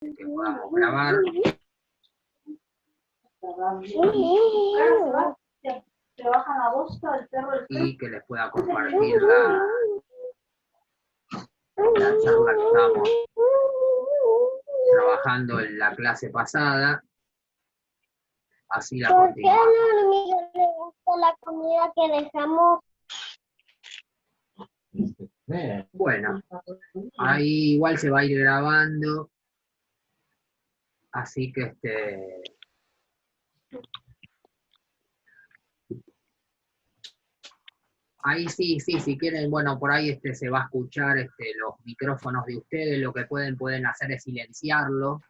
que podamos grabar. Y que les pueda compartir la charla que estábamos trabajando en la clase pasada. Así la continuamos. La comida que dejamos. Bueno, ahí igual se va a ir grabando. Así que ahí sí, si quieren, bueno, por ahí se va a escuchar los micrófonos de ustedes, lo que pueden hacer es silenciarlo,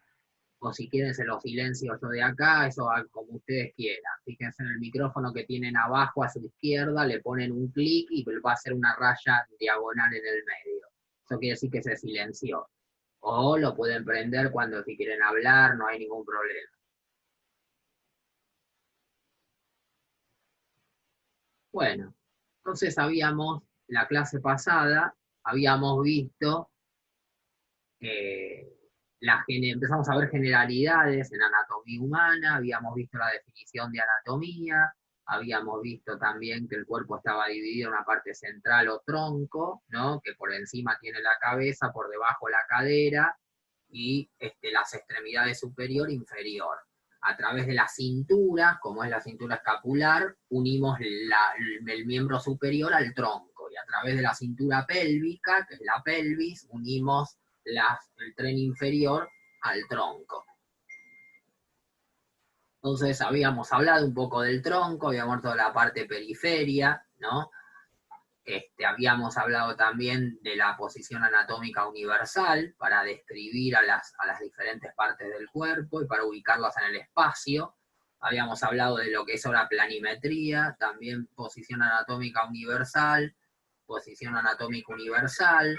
o si quieren se los silencio yo de acá, eso como ustedes quieran. Fíjense en el micrófono que tienen abajo a su izquierda, le ponen un clic y va a hacer una raya diagonal en el medio. Eso quiere decir que se silenció. O lo pueden prender cuando si quieren hablar, no hay ningún problema. Bueno, entonces la clase pasada, habíamos visto, empezamos a ver generalidades en anatomía humana, habíamos visto la definición de anatomía, habíamos visto también que el cuerpo estaba dividido en una parte central o tronco, ¿no? Que por encima tiene la cabeza, por debajo la cadera, y las extremidades superior e inferior. A través de la cintura, como es la cintura escapular, unimos el miembro superior al tronco, y a través de la cintura pélvica, que es la pelvis, unimos el tren inferior al tronco. Entonces habíamos hablado un poco del tronco, habíamos hablado de la parte periferia, ¿no? Habíamos hablado también de la posición anatómica universal para describir a las diferentes partes del cuerpo y para ubicarlas en el espacio. Habíamos hablado de lo que es ahora planimetría, también posición anatómica universal, posición anatómica universal.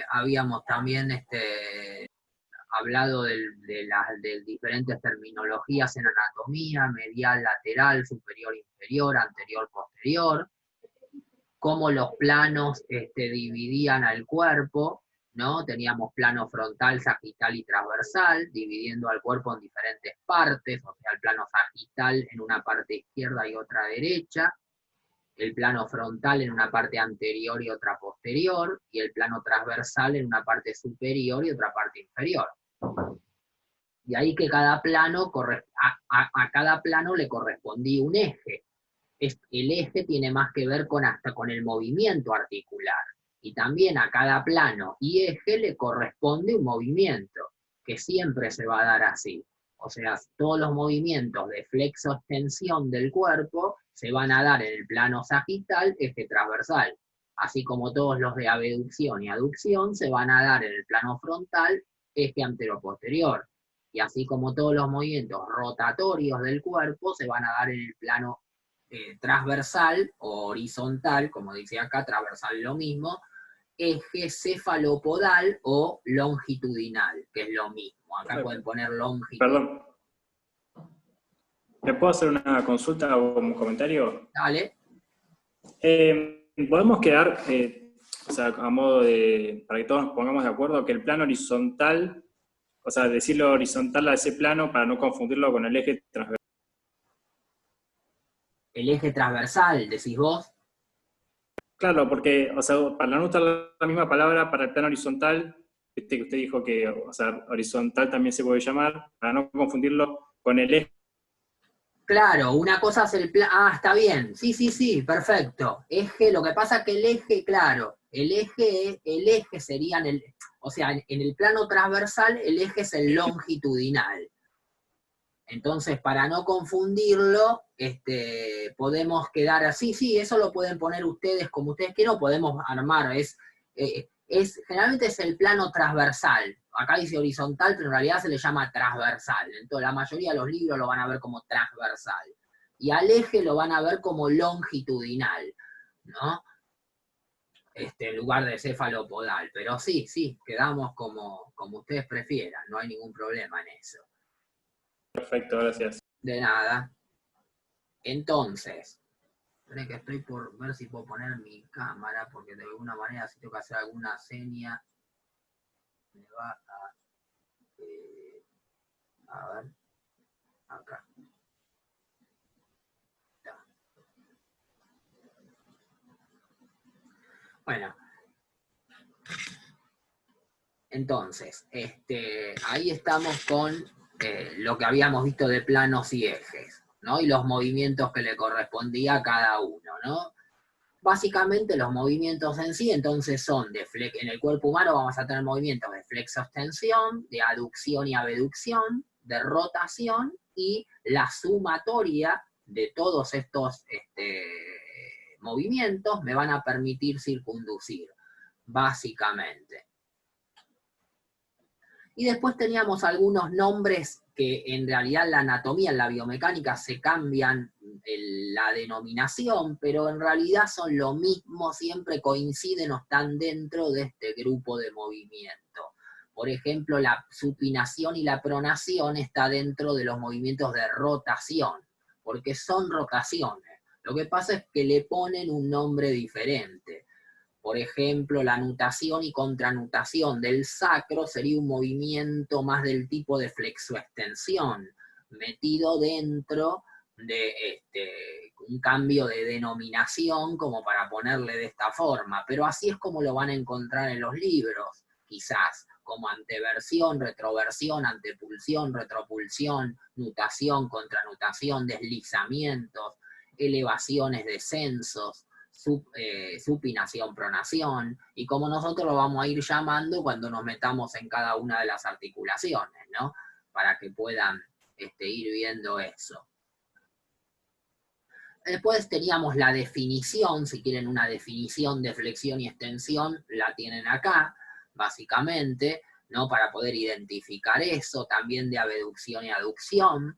Habíamos también hablado de diferentes terminologías en anatomía, medial, lateral, superior, inferior, anterior, posterior. Cómo los planos dividían al cuerpo, ¿no? Teníamos plano frontal, sagital y transversal, dividiendo al cuerpo en diferentes partes, o sea, el plano sagital en una parte izquierda y otra derecha, el plano frontal en una parte anterior y otra posterior, y el plano transversal en una parte superior y otra parte inferior. Y ahí que cada plano, a cada plano le correspondía un eje. El eje tiene más que ver hasta con el movimiento articular. Y también a cada plano y eje le corresponde un movimiento, que siempre se va a dar así. O sea, todos los movimientos de flexo-extensión del cuerpo se van a dar en el plano sagital, eje transversal. Así como todos los de abducción y aducción se van a dar en el plano frontal, eje anteroposterior. Y así como todos los movimientos rotatorios del cuerpo se van a dar en el plano transversal o horizontal, como dice acá, transversal lo mismo, eje cefalopodal o longitudinal, que es lo mismo. Acá pueden poner longitudinal. Perdón. ¿Me puedo hacer una consulta o un comentario? Dale. ¿Podemos quedar, o sea, a modo de, para que todos nos pongamos de acuerdo, que el plano horizontal, o sea, decirlo horizontal a ese plano para no confundirlo con el eje transversal? El eje transversal, decís vos. Claro, porque, o sea, para no usar la misma palabra para el plano horizontal, que usted dijo que, o sea, horizontal también se puede llamar, para no confundirlo con el eje. Claro, una cosa es el plano. Ah, está bien. Sí, perfecto. Eje, lo que pasa es que el eje, claro, el eje sería o sea, en el plano transversal, el eje es el longitudinal. Entonces, para no confundirlo, podemos quedar así. Sí, eso lo pueden poner ustedes como ustedes quieran, podemos armar. Generalmente es el plano transversal. Acá dice horizontal, pero en realidad se le llama transversal. Entonces, la mayoría de los libros lo van a ver como transversal. Y al eje lo van a ver como longitudinal, ¿no? En lugar de cefalopodal. Pero sí, quedamos como ustedes prefieran. No hay ningún problema en eso. Perfecto, gracias. De nada. Entonces, creo que estoy por ver si puedo poner mi cámara, porque de alguna manera si tengo que hacer alguna seña, me va a A ver, acá. Bueno, entonces, ahí estamos con lo que habíamos visto de planos y ejes, ¿no? Y los movimientos que le correspondía a cada uno, ¿no? Básicamente los movimientos en sí, entonces son en el cuerpo humano vamos a tener movimientos de flexo-extensión, de aducción y abducción, de rotación, y la sumatoria de todos estos movimientos me van a permitir circunducir, básicamente. Y después teníamos algunos nombres que en realidad en la anatomía, en la biomecánica, se cambian la denominación, pero en realidad son lo mismo, siempre coinciden o están dentro de este grupo de movimiento. Por ejemplo, la supinación y la pronación está dentro de los movimientos de rotación, porque son rotaciones. Lo que pasa es que le ponen un nombre diferente. Por ejemplo, la nutación y contranutación del sacro sería un movimiento más del tipo de flexoextensión, metido dentro de un cambio de denominación como para ponerle de esta forma, pero así es como lo van a encontrar en los libros, quizás, como anteversión, retroversión, antepulsión, retropulsión, nutación, contranutación, deslizamientos, elevaciones, descensos, supinación, pronación, y como nosotros lo vamos a ir llamando cuando nos metamos en cada una de las articulaciones, ¿no? Para que puedan ir viendo eso. Después teníamos la definición, si quieren una definición de flexión y extensión, la tienen acá, básicamente, ¿no? Para poder identificar eso, también de abducción y aducción.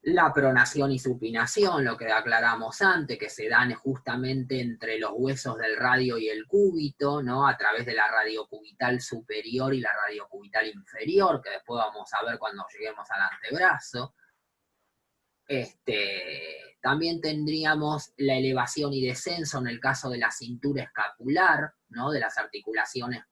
La pronación y supinación, lo que aclaramos antes, que se dan justamente entre los huesos del radio y el cúbito, ¿no? A través de la radiocubital superior y la radiocubital inferior, que después vamos a ver cuando lleguemos al antebrazo. También tendríamos la elevación y descenso en el caso de la cintura escapular, ¿no? De las articulaciones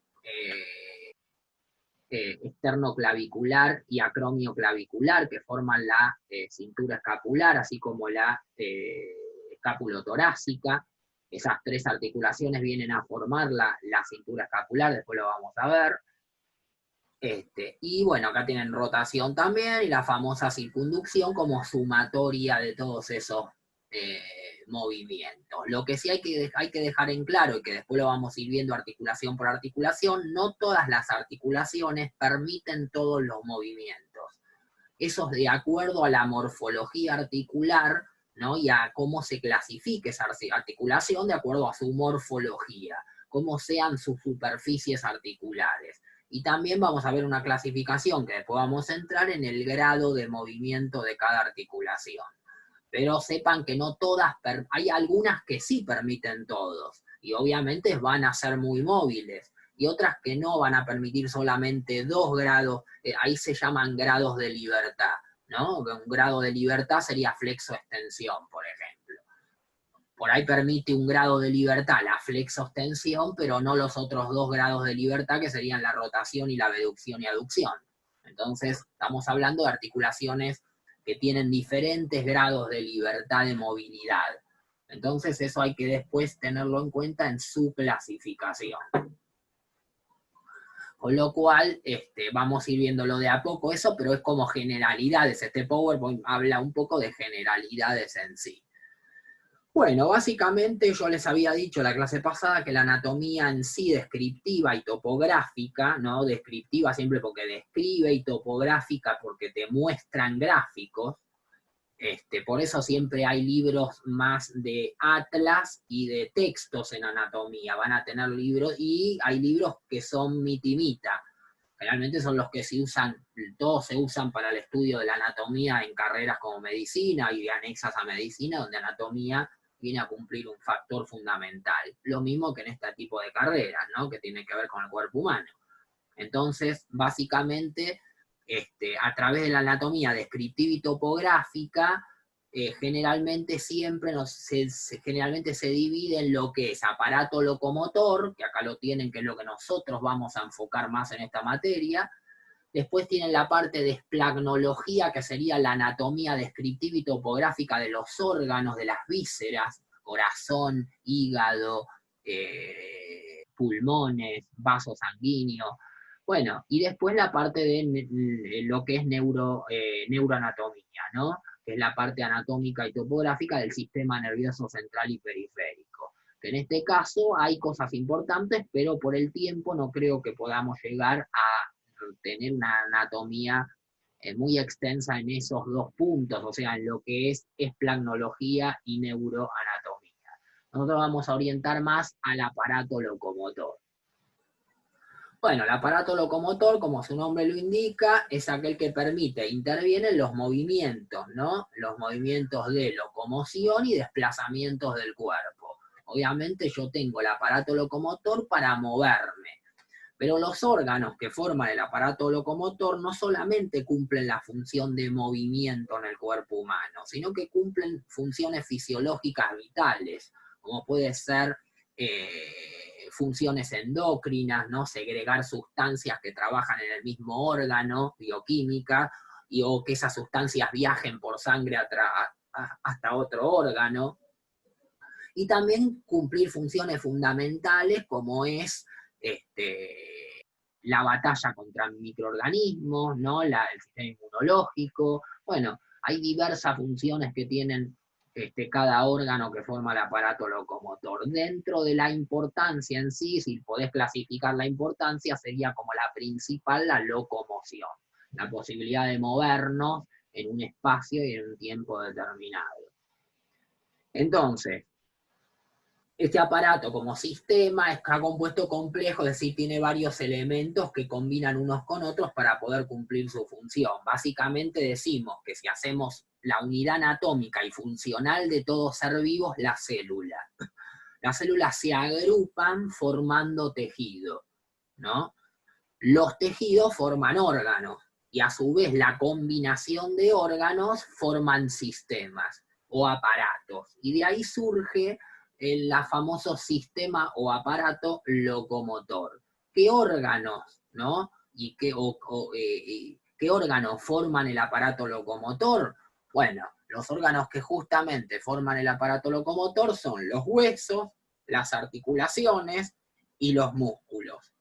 externoclavicular y acromioclavicular, que forman la cintura escapular, así como la escapulotorácica. Esas tres articulaciones vienen a formar la cintura escapular, después lo vamos a ver. Y bueno, acá tienen rotación también, y la famosa circunducción como sumatoria de todos esos movimientos. Lo que sí hay que dejar en claro, y que después lo vamos a ir viendo articulación por articulación, no todas las articulaciones permiten todos los movimientos. Eso es de acuerdo a la morfología articular, ¿no? Y a cómo se clasifique esa articulación de acuerdo a su morfología, cómo sean sus superficies articulares. Y también vamos a ver una clasificación que después vamos a entrar en el grado de movimiento de cada articulación. Pero sepan que no todas, hay algunas que sí permiten todos, y obviamente van a ser muy móviles, y otras que no van a permitir solamente 2 grados, ahí se llaman grados de libertad, ¿no? Un grado de libertad sería flexo-extensión, por ejemplo. Por ahí permite un grado de libertad la flexo-extensión, pero no los otros 2 grados de libertad que serían la rotación y la abducción y aducción. Entonces, estamos hablando de articulaciones que tienen diferentes grados de libertad de movilidad. Entonces eso hay que después tenerlo en cuenta en su clasificación. Con lo cual, vamos a ir viéndolo de a poco eso, pero es como generalidades. Este PowerPoint habla un poco de generalidades en sí. Bueno, básicamente yo les había dicho la clase pasada que la anatomía en sí descriptiva y topográfica, ¿no? Descriptiva siempre porque describe y topográfica porque te muestran gráficos. Por eso siempre hay libros más de atlas y de textos en anatomía. Van a tener libros, y hay libros que son mitimita. Generalmente son los que se usan, todos se usan para el estudio de la anatomía en carreras como medicina y anexas a medicina, donde anatomía viene a cumplir un factor fundamental. Lo mismo que en este tipo de carreras, ¿no? Que tiene que ver con el cuerpo humano. Entonces, básicamente, a través de la anatomía descriptiva y topográfica, generalmente se divide en lo que es aparato locomotor, que acá lo tienen, que es lo que nosotros vamos a enfocar más en esta materia, Después tienen la parte de esplagnología, que sería la anatomía descriptiva y topográfica de los órganos, de las vísceras, corazón, hígado, pulmones, vasos sanguíneos. Bueno, y después la parte de lo que es neuroanatomía, ¿no? Que es la parte anatómica y topográfica del sistema nervioso central y periférico. Que en este caso hay cosas importantes, pero por el tiempo no creo que podamos llegar a tener una anatomía muy extensa en esos dos puntos, o sea, en lo que es esplagnología y neuroanatomía. Nosotros vamos a orientar más al aparato locomotor. Bueno, el aparato locomotor, como su nombre lo indica, es aquel que permite, interviene en los movimientos, ¿no? Los movimientos de locomoción y desplazamientos del cuerpo. Obviamente yo tengo el aparato locomotor para moverme, pero los órganos que forman el aparato locomotor no solamente cumplen la función de movimiento en el cuerpo humano, sino que cumplen funciones fisiológicas vitales, como puede ser funciones endocrinas, ¿no? Segregar sustancias que trabajan en el mismo órgano, bioquímica, o que esas sustancias viajen por sangre hasta otro órgano. Y también cumplir funciones fundamentales como es la batalla contra microorganismos, ¿no? El sistema inmunológico. Bueno, hay diversas funciones que tienen cada órgano que forma el aparato locomotor. Dentro de la importancia en sí, si podés clasificar la importancia, sería como la principal la locomoción, la posibilidad de movernos en un espacio y en un tiempo determinado. Entonces, este aparato como sistema está compuesto complejo, es decir, tiene varios elementos que combinan unos con otros para poder cumplir su función. Básicamente decimos que si hacemos la unidad anatómica y funcional de todo ser vivo es la célula. Las células se agrupan formando tejido, ¿no? Los tejidos forman órganos, y a su vez la combinación de órganos forman sistemas o aparatos. Y de ahí surge el famoso sistema o aparato locomotor. ¿Qué órganos, no? ¿Y qué órganos forman el aparato locomotor? Bueno, los órganos que justamente forman el aparato locomotor son los huesos, las articulaciones y los músculos.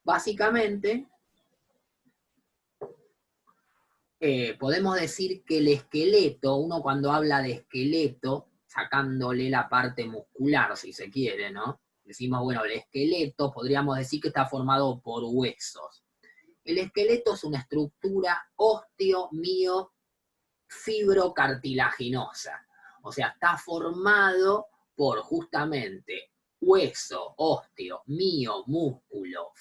Básicamente, podemos decir que el esqueleto, uno cuando habla de esqueleto, sacándole la parte muscular, si se quiere, ¿no? Decimos, bueno, el esqueleto podríamos decir que está formado por huesos. El esqueleto es una estructura osteo-mio-fibrocartilaginosa. O sea, está formado por justamente hueso, osteo, mio, músculo,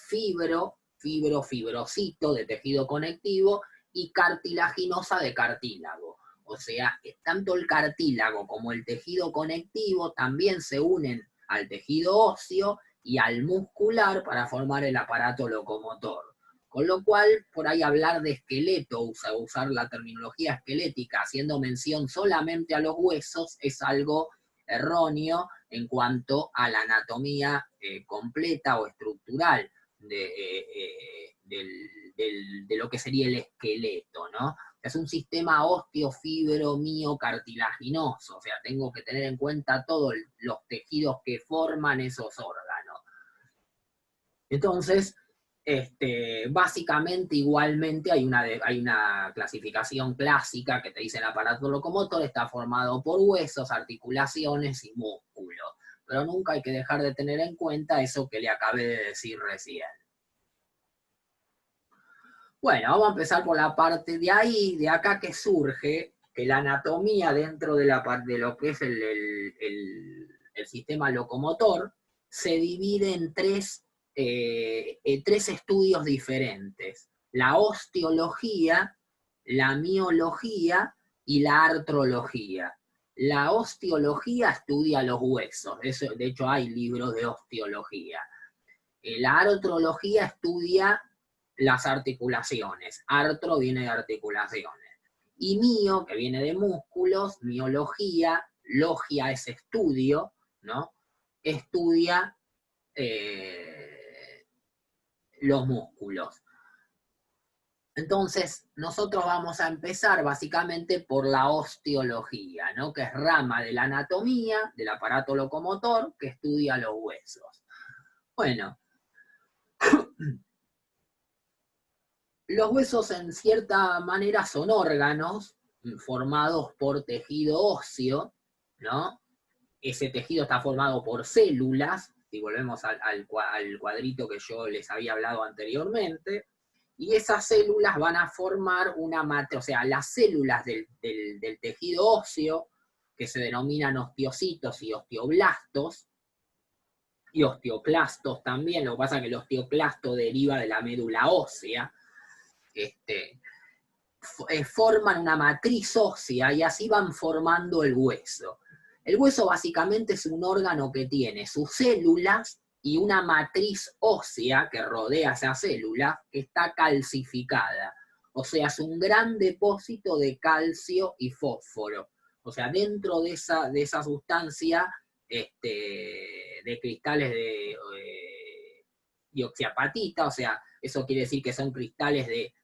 fibrocito de tejido conectivo y cartilaginosa de cartílago. O sea, tanto el cartílago como el tejido conectivo también se unen al tejido óseo y al muscular para formar el aparato locomotor. Con lo cual, por ahí hablar de esqueleto, usar la terminología esquelética haciendo mención solamente a los huesos, es algo erróneo en cuanto a la anatomía completa o estructural de lo que sería el esqueleto, ¿no? Es un sistema osteo-fibro-mio-cartilaginoso, o sea, tengo que tener en cuenta todos los tejidos que forman esos órganos. Entonces, básicamente, igualmente, hay una clasificación clásica que te dice el aparato locomotor está formado por huesos, articulaciones y músculos. Pero nunca hay que dejar de tener en cuenta eso que le acabé de decir recién. Bueno, vamos a empezar por la parte de ahí, de acá que surge, que la anatomía dentro de lo que es el sistema locomotor se divide en tres estudios diferentes: la osteología, la miología y la artrología. La osteología estudia los huesos, de hecho hay libros de osteología. La artrología estudia las articulaciones. Artro viene de articulaciones. Y mio, que viene de músculos, miología, logia es estudio, ¿no? Estudia los músculos. Entonces, nosotros vamos a empezar básicamente por la osteología, ¿no? Que es rama de la anatomía, del aparato locomotor, que estudia los huesos. Bueno, los huesos en cierta manera son órganos formados por tejido óseo, ¿no? Ese tejido está formado por células, si volvemos al cuadrito que yo les había hablado anteriormente, y esas células van a formar una matriz, o sea, las células del tejido óseo, que se denominan osteocitos y osteoblastos, y osteoclastos también, lo que pasa es que el osteoclasto deriva de la médula ósea, forman una matriz ósea y así van formando el hueso. El hueso básicamente es un órgano que tiene sus células y una matriz ósea que rodea esa célula que está calcificada. O sea, es un gran depósito de calcio y fósforo. O sea, dentro de esa sustancia de cristales de dioxiapatita, o sea, eso quiere decir que son cristales de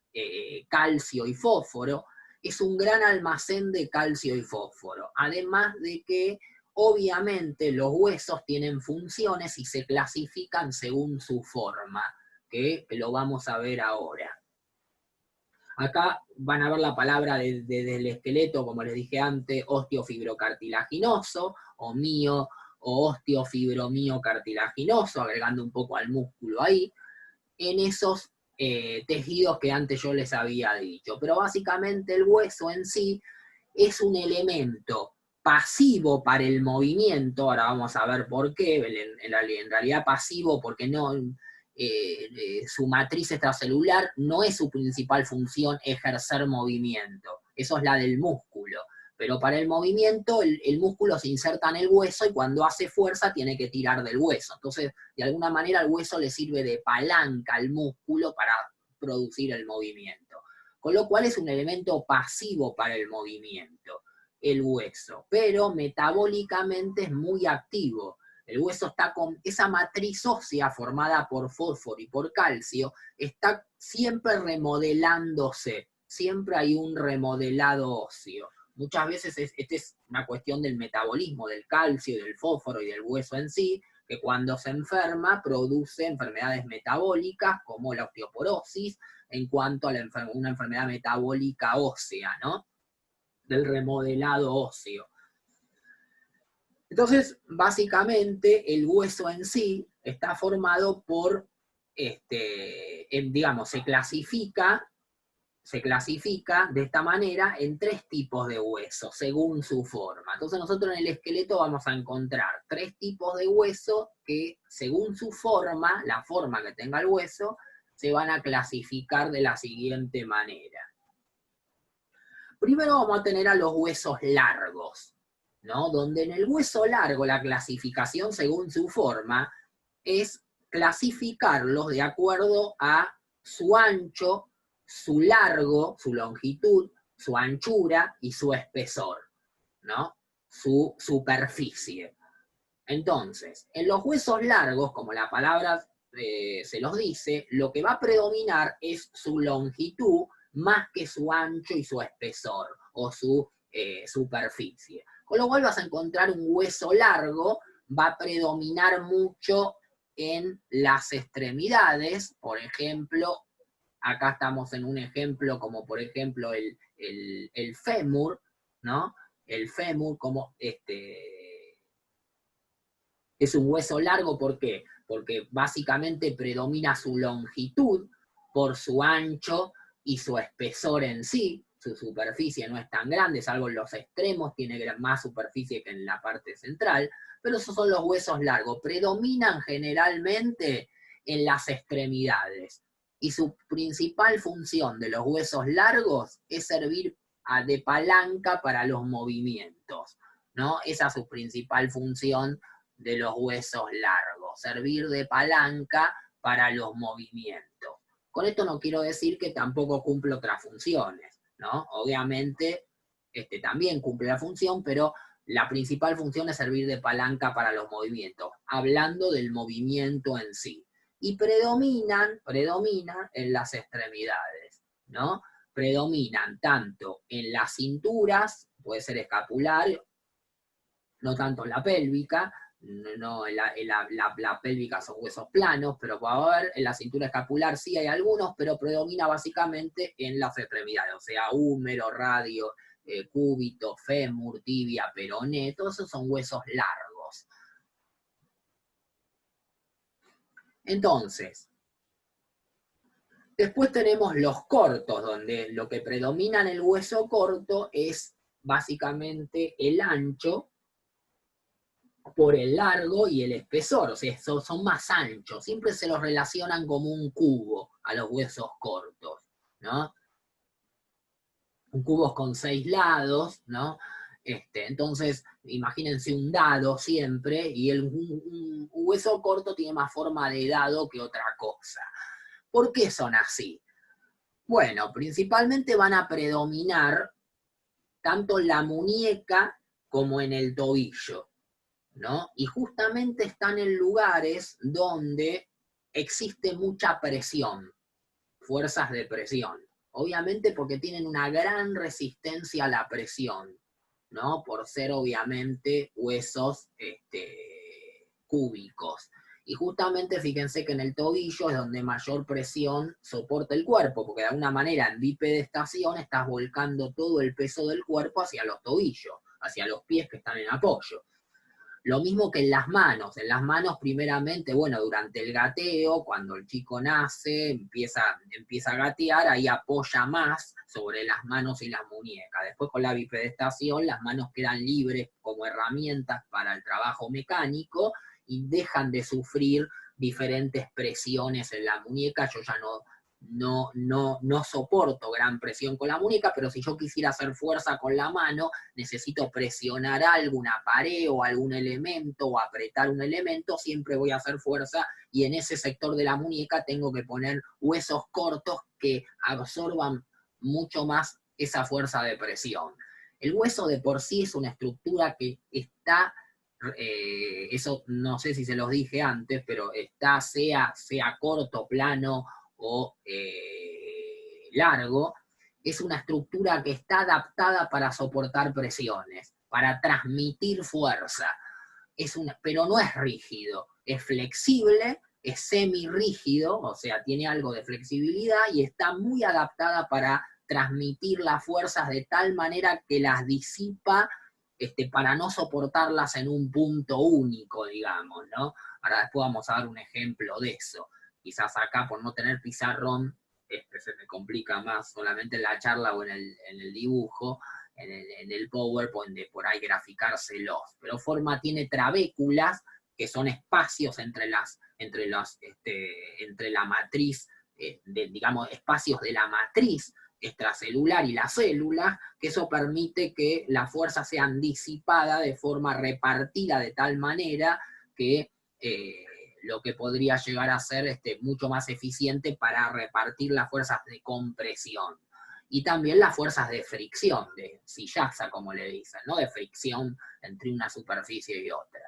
calcio y fósforo, es un gran almacén de calcio y fósforo. Además de que, obviamente, los huesos tienen funciones y se clasifican según su forma, que lo vamos a ver ahora. Acá van a ver la palabra del esqueleto, como les dije antes, osteofibrocartilaginoso, o osteofibromiiocartilaginoso, agregando un poco al músculo ahí, en esos tejidos que antes yo les había dicho. Pero básicamente el hueso en sí es un elemento pasivo para el movimiento, ahora vamos a ver por qué, en realidad pasivo porque no, su matriz extracelular no es su principal función ejercer movimiento, eso es la del músculo, pero para el movimiento el músculo se inserta en el hueso y cuando hace fuerza tiene que tirar del hueso, entonces de alguna manera el hueso le sirve de palanca al músculo para producir el movimiento, con lo cual es un elemento pasivo para el movimiento, el hueso, pero metabólicamente es muy activo. El hueso está con esa matriz ósea formada por fósforo y por calcio, está siempre remodelándose, siempre hay un remodelado óseo. Muchas veces esta es una cuestión del metabolismo, del calcio, del fósforo y del hueso en sí, que cuando se enferma produce enfermedades metabólicas como la osteoporosis, en cuanto a una enfermedad metabólica ósea, ¿no? Del remodelado óseo. Entonces, básicamente, el hueso en sí está formado por, digamos, se clasifica de esta manera en 3 tipos de hueso, según su forma. Entonces nosotros en el esqueleto vamos a encontrar 3 tipos de hueso que, según su forma, la forma que tenga el hueso, se van a clasificar de la siguiente manera. Primero vamos a tener a los huesos largos, ¿no? Donde en el hueso largo la clasificación según su forma es clasificarlos de acuerdo a su ancho, su largo, su longitud, su anchura y su espesor, ¿no? Su superficie. Entonces, en los huesos largos, como la palabra se los dice, lo que va a predominar es su longitud más que su ancho y su espesor, o su superficie. Con lo cual vas a encontrar un hueso largo, va a predominar mucho en las extremidades, por ejemplo, acá estamos en un ejemplo como por ejemplo el fémur, ¿no? El fémur como es un hueso largo, ¿por qué? Porque básicamente predomina su longitud por su ancho y su espesor en sí, su superficie no es tan grande, salvo en los extremos, tiene más superficie que en la parte central, pero esos son los huesos largos, predominan generalmente en las extremidades, y su principal función de los huesos largos es servir de palanca para los movimientos, ¿no? Esa es su principal función de los huesos largos, servir de palanca para los movimientos. Con esto no quiero decir que tampoco cumple otras funciones, ¿no? Obviamente también cumple la función, pero la principal función es servir de palanca para los movimientos, hablando del movimiento en sí. Y predominan en las extremidades, ¿no? Predominan tanto en las cinturas, puede ser escapular, no tanto en la pélvica, no, la pélvica son huesos planos, pero va a haber en la cintura escapular sí hay algunos, pero predomina básicamente en las extremidades, o sea, húmero, radio, cúbito, fémur, tibia, peroné, todos esos son huesos largos. Entonces, después tenemos los cortos, donde lo que predomina en el hueso corto es básicamente el ancho por el largo y el espesor, o sea, son más anchos, siempre se los relacionan como un cubo a los huesos cortos, ¿no? Un cubo con 6 lados, ¿no? Entonces, imagínense un dado siempre, y un hueso corto tiene más forma de dado que otra cosa. ¿Por qué son así? Bueno, principalmente van a predominar tanto en la muñeca como en el tobillo, ¿no? Y justamente están en lugares donde existe mucha presión, fuerzas de presión. Obviamente porque tienen una gran resistencia a la presión, ¿no? Por ser obviamente huesos cúbicos. Y justamente fíjense que en el tobillo es donde mayor presión soporta el cuerpo, porque de alguna manera en bipedestación estás volcando todo el peso del cuerpo hacia los tobillos, hacia los pies que están en apoyo. Lo mismo que en las manos primeramente, bueno, durante el gateo, cuando el chico nace, empieza a gatear, ahí apoya más sobre las manos y las muñecas. Después con la bipedestación, las manos quedan libres como herramientas para el trabajo mecánico y dejan de sufrir diferentes presiones en la muñeca. Yo ya no soporto gran presión con la muñeca, pero si yo quisiera hacer fuerza con la mano, necesito presionar algo, una pared o algún elemento, o apretar un elemento, siempre voy a hacer fuerza, y en ese sector de la muñeca tengo que poner huesos cortos que absorban mucho más esa fuerza de presión. El hueso de por sí es una estructura que está, eso no sé si se los dije antes, pero está sea corto, plano o largo, es una estructura que está adaptada para soportar presiones, para transmitir fuerza. Pero no es rígido, es flexible, es semirrígido, o sea, tiene algo de flexibilidad y está muy adaptada para transmitir las fuerzas de tal manera que las disipa para no soportarlas en un punto único, digamos, ¿no? Ahora después vamos a dar un ejemplo de eso. Quizás acá por no tener pizarrón, se me complica más solamente en la charla o en el dibujo, en el PowerPoint de por ahí graficárselos, pero tiene trabéculas, que son espacios entre la matriz, digamos, espacios de la matriz extracelular y la célula, que eso permite que las fuerzas sean disipadas de forma repartida de tal manera que lo que podría llegar a ser mucho más eficiente para repartir las fuerzas de compresión. Y también las fuerzas de fricción, de sillaza, como le dicen, ¿no? De fricción entre una superficie y otra.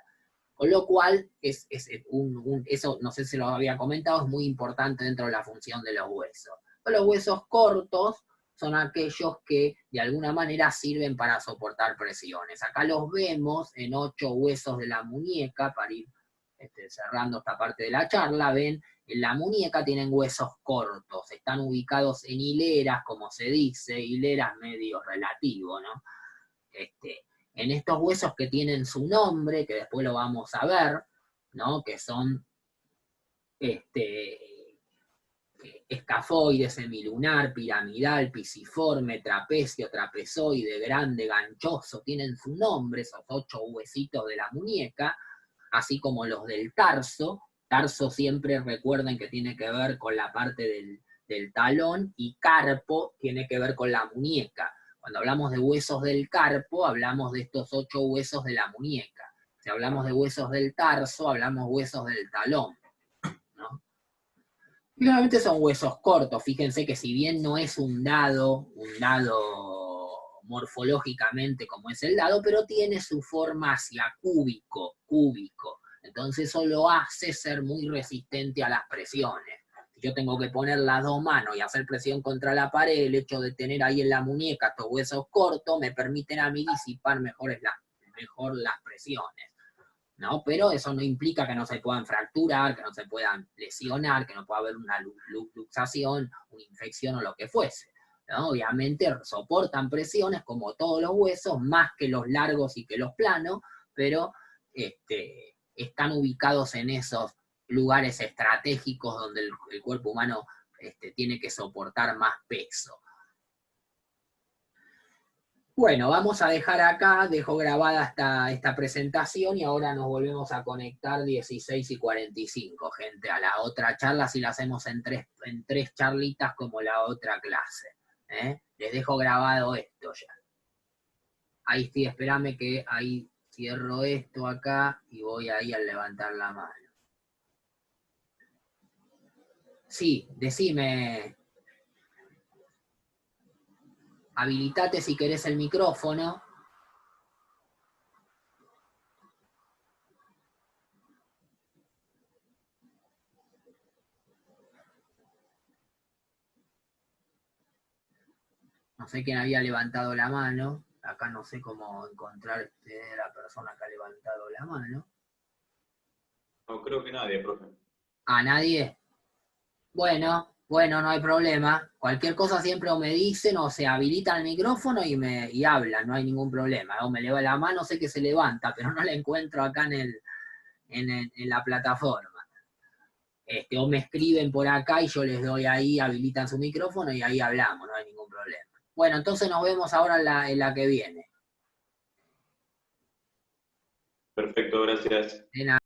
Con lo cual, eso no sé si lo había comentado, es muy importante dentro de la función de los huesos. Los huesos cortos son aquellos que de alguna manera sirven para soportar presiones. Acá los vemos en 8 huesos de la muñeca, para ir cerrando esta parte de la charla. Ven, en la muñeca tienen huesos cortos, están ubicados en hileras, como se dice, hileras medio relativo, ¿no? En estos huesos que tienen su nombre, que después lo vamos a ver, ¿no? Que son escafoide, semilunar, piramidal, pisiforme, trapecio, trapezoide, grande, ganchoso, tienen su nombre, esos 8 huesitos de la muñeca, así como los del tarso. Tarso siempre recuerden que tiene que ver con la parte del talón, y carpo tiene que ver con la muñeca. Cuando hablamos de huesos del carpo, hablamos de estos 8 huesos de la muñeca. Si hablamos de huesos del tarso, hablamos huesos del talón, ¿no? Finalmente son huesos cortos. Fíjense que si bien no es un dado morfológicamente como es el dado, pero tiene su forma hacia cúbico. Entonces eso lo hace ser muy resistente a las presiones. yo tengo que poner las dos manos y hacer presión contra la pared, el hecho de tener ahí en la muñeca estos huesos cortos me permiten a mí disipar mejor las presiones, ¿no? Pero eso no implica que no se puedan fracturar, que no se puedan lesionar, que no pueda haber una luxación, una infección o lo que fuese, ¿no? Obviamente soportan presiones como todos los huesos, más que los largos y que los planos, pero están ubicados en esos lugares estratégicos donde el cuerpo humano tiene que soportar más peso. Bueno, vamos a dejar acá, dejo grabada esta presentación y ahora nos volvemos a conectar 16:45, gente, a la otra charla, si la hacemos en tres charlitas como la otra clase. Les dejo grabado esto ya. Ahí sí, espérame que ahí cierro esto acá y voy ahí al levantar la mano. Sí, decime. Habilitate si querés el micrófono. No sé quién había levantado la mano. Acá no sé cómo encontrar la persona que ha levantado la mano. No creo que nadie, profe. ¿A nadie? Bueno, no hay problema. Cualquier cosa siempre o me dicen o se habilita el micrófono y hablan, no hay ningún problema. O me leva la mano, sé que se levanta, pero no la encuentro acá en la plataforma. O me escriben por acá y yo les doy ahí, habilitan su micrófono y ahí hablamos, no hay ningún problema. Bueno, entonces nos vemos ahora en la que viene. Perfecto, gracias. De nada.